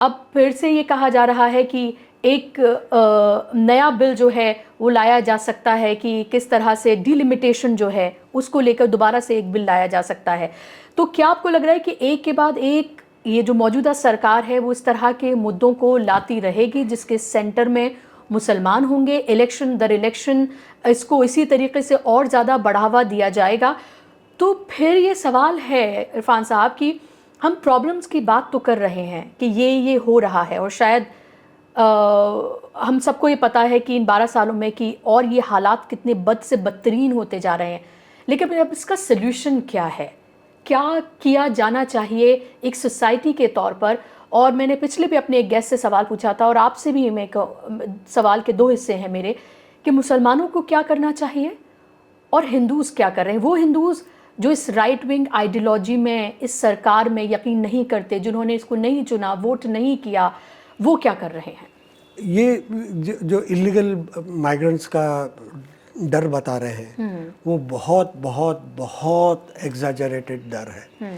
अब फिर से ये कहा जा रहा है कि एक नया बिल जो है वो लाया जा सकता है कि किस तरह से डिलिमिटेशन जो है उसको लेकर दोबारा से एक बिल लाया जा सकता है। तो क्या आपको लग रहा है कि एक के बाद एक ये जो मौजूदा सरकार है वो इस तरह के मुद्दों को लाती रहेगी जिसके सेंटर में मुसलमान होंगे, इलेक्शन दर इलेक्शन इसको इसी तरीके से और ज़्यादा बढ़ावा दिया जाएगा? तो फिर ये सवाल है इरफान साहब कि हम प्रॉब्लम्स की बात तो कर रहे हैं कि ये हो रहा है और शायद हम सबको ये पता है कि इन 12 सालों में कि और ये हालात कितने बद से बदतरीन होते जा रहे हैं, लेकिन अब इसका सल्यूशन क्या है? क्या किया जाना चाहिए एक सोसाइटी के तौर पर? और मैंने पिछले भी अपने एक गेस्ट से सवाल पूछा था और आपसे भी मैं सवाल के दो हिस्से हैं मेरे कि मुसलमानों को क्या करना चाहिए और हिंदूज़ क्या कर रहे हैं? वो हिंदूज़ जो इस राइट विंग आइडियोलॉजी में, इस सरकार में यकीन नहीं करते, जिन्होंने इसको नहीं चुना, वोट नहीं किया, वो क्या कर रहे हैं? ये जो इलीगल माइग्रेंट्स का डर बता रहे हैं वो बहुत बहुत बहुत एग्जैजरेटेड डर है।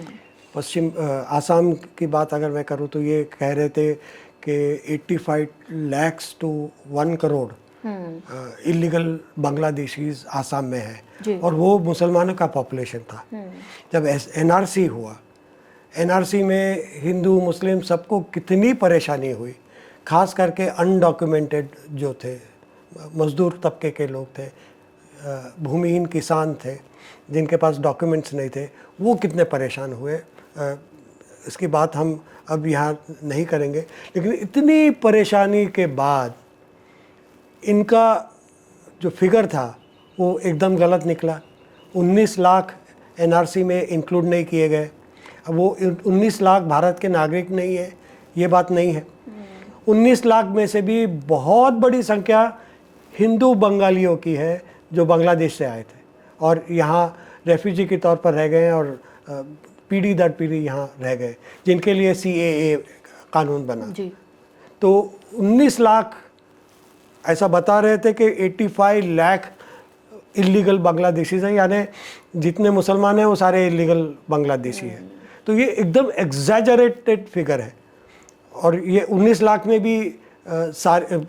पश्चिम आसाम की बात अगर मैं करूँ तो ये कह रहे थे कि 85 lakhs to 1 crore illegal Bangladeshis Assam में है और वो मुसलमानों का पॉपुलेशन था। जब एनआरसी हुआ, एनआरसी में हिंदू मुस्लिम सबको कितनी परेशानी हुई, खास करके अनडॉक्यूमेंटेड जो थे, मजदूर तबके के लोग थे, भूमिहीन किसान थे जिनके पास डॉक्यूमेंट्स नहीं थे, वो कितने परेशान हुए। इसकी बात हम अब यहाँ नहीं करेंगे, लेकिन इतनी परेशानी के बाद इनका जो फिगर था वो एकदम गलत निकला। 19 लाख एनआरसी में इंक्लूड नहीं किए गए। अब वो 19 लाख भारत के नागरिक नहीं है, ये बात नहीं है। 19 लाख में से भी बहुत बड़ी संख्या हिंदू बंगालियों की है जो बांग्लादेश से आए थे और यहाँ रेफ्यूजी के तौर पर रह गए और पीढ़ी दर पीढ़ी यहाँ रह गए, जिनके लिए CAA कानून बना जी। तो 19 लाख ऐसा बता रहे थे कि 85 लाख इलीगल बांग्लादेशीज हैं, यानी जितने मुसलमान हैं वो सारे इलीगल बांग्लादेशी हैं। तो ये एकदम एग्जैजरेटेड फिगर है और ये 19 लाख में भी सारे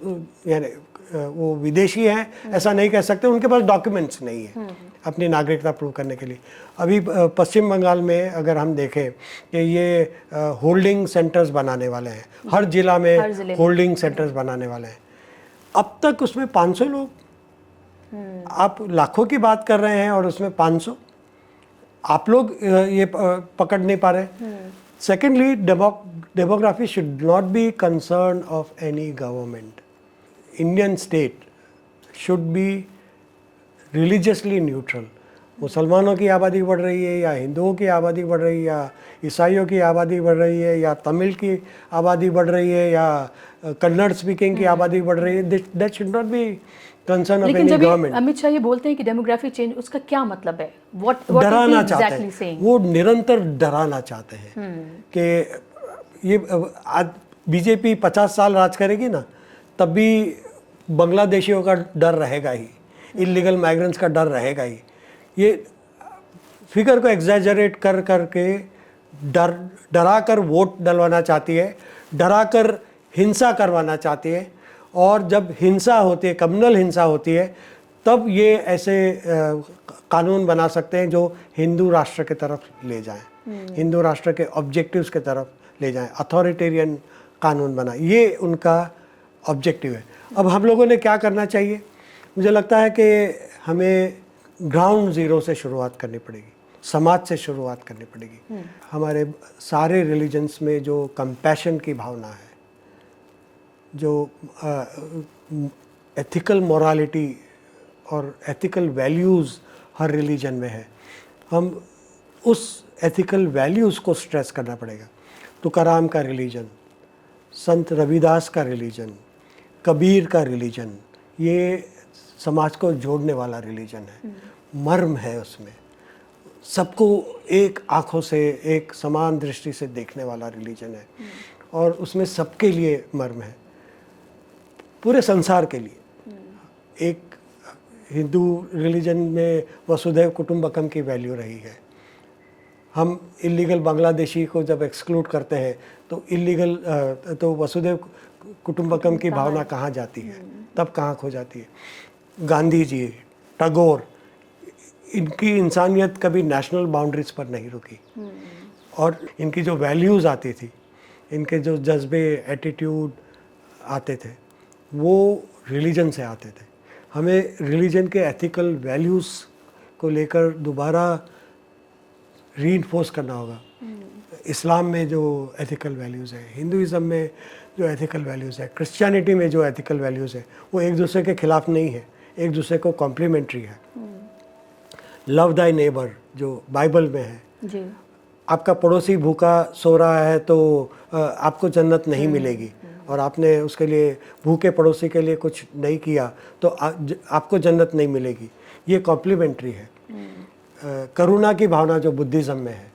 यानी वो विदेशी हैं ऐसा नहीं कह सकते, उनके पास डॉक्यूमेंट्स नहीं है अपनी नागरिकता प्रूव करने के लिए। अभी पश्चिम बंगाल में अगर हम देखें कि ये होल्डिंग सेंटर्स बनाने वाले हैं, हर जिला में होल्डिंग सेंटर्स बनाने वाले हैं। अब तक उसमें 500 लोग, आप लाखों की बात कर रहे हैं और उसमें 500 आप लोग ये पकड़ नहीं पा रहे। Secondly, demography should not be concern of any government. Indian state should be religiously neutral. मुसलमानों की आबादी बढ़ रही है या हिंदुओं की आबादी बढ़ रही है या ईसाइयों की आबादी बढ़ रही है या तमिल की आबादी बढ़ रही है या कन्नड़ स्पीकिंग की आबादी बढ़ रही है, that should not be concern of any government. Amit Shah ये बोलते हैं कि डेमोग्राफी चेंज, उसका क्या मतलब है? डराना चाहते हैं वो, निरंतर डराना चाहते हैं कि ये आज बीजेपी 50 साल राज करेगी ना, तब भी बांग्लादेशियों का डर रहेगा ही, इलीगल माइग्रेंट्स का डर रहेगा ही। ये फिगर को एग्जैजरेट कर करके डरा कर वोट डलवाना चाहती है, डरा कर हिंसा करवाना चाहती है, और जब हिंसा होती है, कम्युनल हिंसा होती है, तब ये ऐसे कानून बना सकते हैं जो हिंदू राष्ट्र की तरफ ले जाएं, हिंदू राष्ट्र के ऑब्जेक्टिव्स की तरफ ले जाएं, अथॉरिटेरियन कानून बना, ये उनका ऑब्जेक्टिव है। अब हम लोगों ने क्या करना चाहिए? मुझे लगता है कि हमें ग्राउंड ज़ीरो से शुरुआत करनी पड़ेगी, समाज से शुरुआत करनी पड़ेगी। हमारे सारे रिलीजन्स में जो कंपैशन की भावना है, जो एथिकल मोरालिटी और एथिकल वैल्यूज़ हर रिलीजन में है, हम उस एथिकल वैल्यूज़ को स्ट्रेस करना पड़ेगा। तुकाराम का रिलीजन, संत रविदास का रिलीजन, कबीर का रिलीजन, ये समाज को जोड़ने वाला रिलीजन है, मर्म है उसमें, सबको एक आँखों से, एक समान दृष्टि से देखने वाला रिलीजन है और उसमें सबके लिए मर्म है, पूरे संसार के लिए। एक हिंदू रिलीजन में वसुधैव कुटुंबकम की वैल्यू रही है। हम इलीगल बांग्लादेशी को जब एक्सक्लूड करते हैं तो इलीगल तो वसुदेव कुटुंबकम की भावना कहाँ जाती है, तब कहाँ खो जाती है। गांधी जी, टैगोर, इनकी इंसानियत कभी नेशनल बाउंड्रीज पर नहीं रुकी, और इनकी जो वैल्यूज़ आती थी, इनके जो जज्बे, एटीट्यूड आते थे, वो रिलीजन से आते थे। हमें रिलीजन के एथिकल वैल्यूज़ को लेकर दोबारा रीइंफोर्स करना होगा। इस्लाम में जो एथिकल वैल्यूज़ है, हिंदुइज़म में जो एथिकल वैल्यूज़ है, क्रिश्चियनिटी में जो एथिकल वैल्यूज़ है, वो एक दूसरे के खिलाफ नहीं है, एक दूसरे को कॉम्प्लीमेंट्री है। लव दाई नेबर जो बाइबल में है जी। आपका पड़ोसी भूखा सो रहा है तो आपको जन्नत नहीं मिलेगी, और आपने उसके लिए, भूखे पड़ोसी के लिए कुछ नहीं किया तो आपको जन्नत नहीं मिलेगी। ये कॉम्प्लीमेंट्री है। करुणा की भावना जो बुद्धिज़्म में है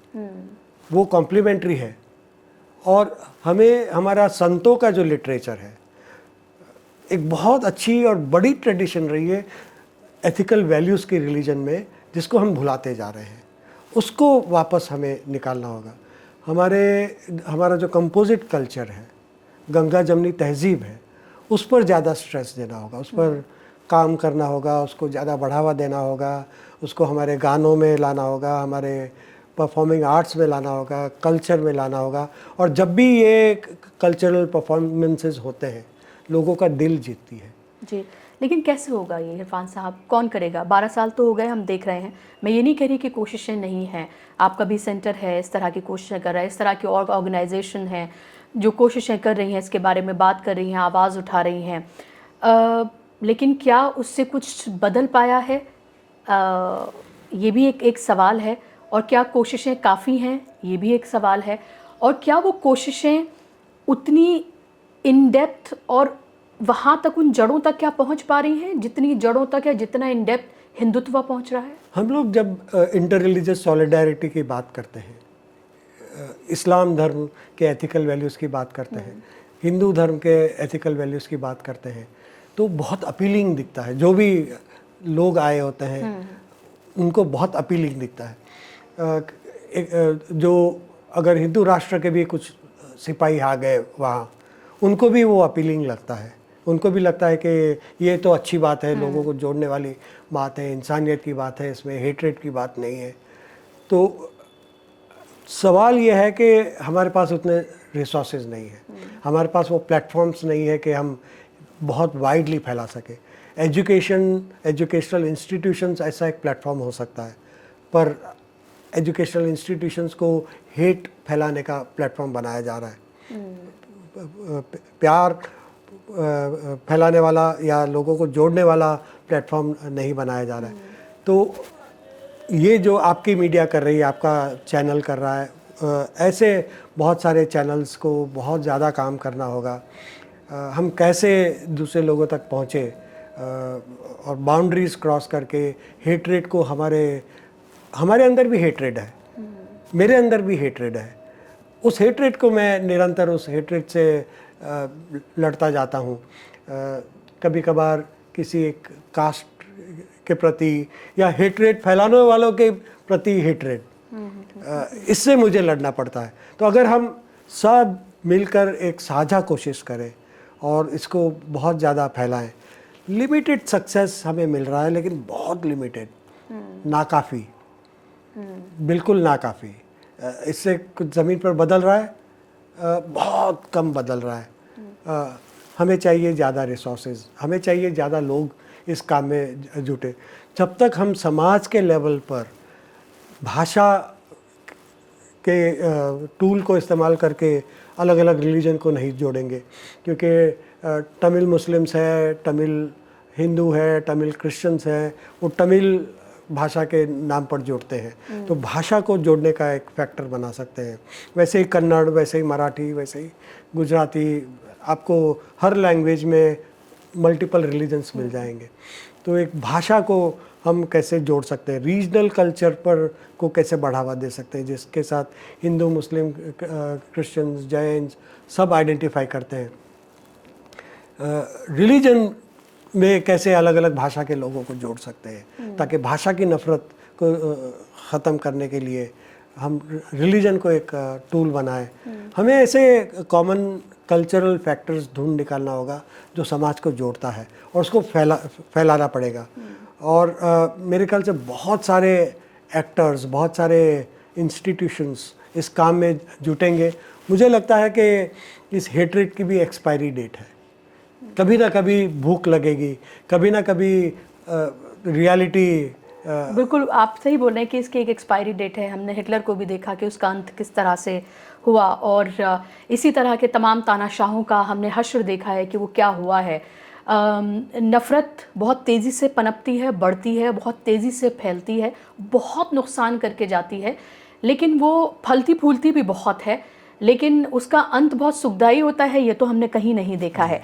वो कॉम्प्लीमेंट्री है। और हमें, हमारा संतों का जो लिटरेचर है, एक बहुत अच्छी और बड़ी ट्रेडिशन रही है एथिकल वैल्यूज़ की रिलीजन में, जिसको हम भुलाते जा रहे हैं, उसको वापस हमें निकालना होगा। हमारा जो कंपोजिट कल्चर है, गंगा जमनी तहजीब है, उस पर ज़्यादा स्ट्रेस देना होगा, उस पर काम करना होगा, उसको ज़्यादा बढ़ावा देना होगा, उसको हमारे गानों में लाना होगा, हमारे परफॉर्मिंग आर्ट्स में लाना होगा, कल्चर में लाना होगा। और जब भी ये कल्चरल परफॉर्मेंसेस होते हैं, लोगों का दिल जीतती है। जी, लेकिन कैसे होगा ये इरफान साहब, कौन करेगा? 12 साल तो हो गए, हम देख रहे हैं। मैं ये नहीं कह रही कि कोशिशें नहीं हैं, आपका भी सेंटर है, इस तरह की कोशिशें कर रहा है, इस तरह की और ऑर्गेनाइजेशन है जो कोशिशें कर रही हैं, इसके बारे में बात कर रही हैं, आवाज़ उठा रही हैं। लेकिन क्या उससे कुछ बदल पाया है? ये भी एक सवाल है। और क्या कोशिशें काफ़ी हैं? ये भी एक सवाल है। और क्या वो कोशिशें उतनी इन डेप्थ और वहाँ तक, उन जड़ों तक क्या पहुँच पा रही हैं जितनी जड़ों तक या जितना इन डेप्थ हिंदुत्व पहुँच रहा है? हम लोग जब इंटर रिलीजियस सॉलिडारिटी की बात करते हैं, इस्लाम धर्म के एथिकल वैल्यूज़ की बात करते हैं, हिंदू धर्म के एथिकल वैल्यूज़ की बात करते हैं, तो बहुत अपीलिंग दिखता है। जो भी लोग आए होते हैं उनको बहुत अपीलिंग दिखता है। जो अगर हिंदू राष्ट्र के भी कुछ सिपाही आ गए वहाँ, उनको भी वो अपीलिंग लगता है। उनको भी लगता है कि ये तो अच्छी बात है, लोगों को जोड़ने वाली बात है, इंसानियत की बात है, इसमें हेट्रेड की बात नहीं है। तो सवाल ये है कि हमारे पास उतने रिसोर्सेज नहीं है, हमारे पास वो प्लेटफॉर्म्स नहीं है कि हम बहुत वाइडली फैला सके। एजुकेशनल इंस्टीट्यूशंस ऐसा एक प्लेटफॉर्म हो सकता है, पर एजुकेशनल इंस्टीट्यूशंस को हेट फैलाने का प्लेटफॉर्म बनाया जा रहा है। प्यार फैलाने वाला या लोगों को जोड़ने वाला प्लेटफॉर्म नहीं बनाया जा रहा है। तो ये जो आपकी मीडिया कर रही है, आपका चैनल कर रहा है, ऐसे बहुत सारे चैनल्स को बहुत ज़्यादा काम करना होगा। हम कैसे दूसरे लोगों तक पहुँचे और बाउंड्रीज क्रॉस करके हेट्रेड को, हमारे अंदर भी हेट्रेड है, मेरे अंदर भी हेट्रेड है, उस हेट्रेड को मैं निरंतर उस हेट्रेड से लड़ता जाता हूँ। कभी कभार किसी एक कास्ट के प्रति या हेट्रेड फैलाने वालों के प्रति हेट्रेड, इससे मुझे लड़ना पड़ता है। तो अगर हम सब मिलकर एक साझा कोशिश करें और इसको बहुत ज़्यादा फैलाएं, लिमिटेड सक्सेस हमें मिल रहा है, लेकिन बहुत लिमिटेड, नाकाफ़ी, बिल्कुल नाकाफ़ी। इससे कुछ ज़मीन पर बदल रहा है, बहुत कम बदल रहा है। हमें चाहिए ज़्यादा रिसोर्सेज, हमें चाहिए ज़्यादा लोग इस काम में जुटे। जब तक हम समाज के लेवल पर भाषा के टूल को इस्तेमाल करके अलग अलग रिलीजन को नहीं जोड़ेंगे, क्योंकि तमिल मुस्लिम्स है, तमिल हिंदू है, तमिल क्रिश्चियंस है, वो तमिल भाषा के नाम पर जोड़ते हैं। तो भाषा को जोड़ने का एक फैक्टर बना सकते हैं। वैसे ही कन्नड़, वैसे ही मराठी, वैसे ही गुजराती, आपको हर लैंग्वेज में मल्टीपल रिलीजन्स मिल जाएंगे। तो एक भाषा को हम कैसे जोड़ सकते हैं, रीजनल कल्चर पर को कैसे बढ़ावा दे सकते हैं, जिसके साथ हिंदू, मुस्लिम, क्रिश्चियंस, जैन सब आइडेंटिफाई करते हैं। रिलीजन में कैसे अलग अलग भाषा के लोगों को जोड़ सकते हैं, ताकि भाषा की नफ़रत को ख़त्म करने के लिए हम रिलीजन को एक टूल बनाए। हमें ऐसे कॉमन कल्चरल फैक्टर्स ढूंढ निकालना होगा जो समाज को जोड़ता है और उसको फैलाना पड़ेगा। और मेरे ख्याल से बहुत सारे एक्टर्स, बहुत सारे इंस्टीट्यूशंस इस काम में जुटेंगे। मुझे लगता है कि इस हेट्रेड की भी एक्सपायरी डेट है। कभी ना कभी भूख लगेगी, कभी ना कभी रियलिटी। बिल्कुल आप सही बोल रहे हैं कि इसकी एक एक्सपायरी डेट है। हमने हिटलर को भी देखा कि उसका अंत किस तरह से हुआ, और इसी तरह के तमाम तानाशाहों का हमने हश्र देखा है कि वो क्या हुआ है। नफ़रत बहुत तेज़ी से पनपती है, बढ़ती है, बहुत तेज़ी से फैलती है, बहुत नुकसान करके जाती है, लेकिन वो फलती फूलती भी बहुत है, लेकिन उसका अंत बहुत सुखदायी होता है, ये तो हमने कहीं नहीं देखा है।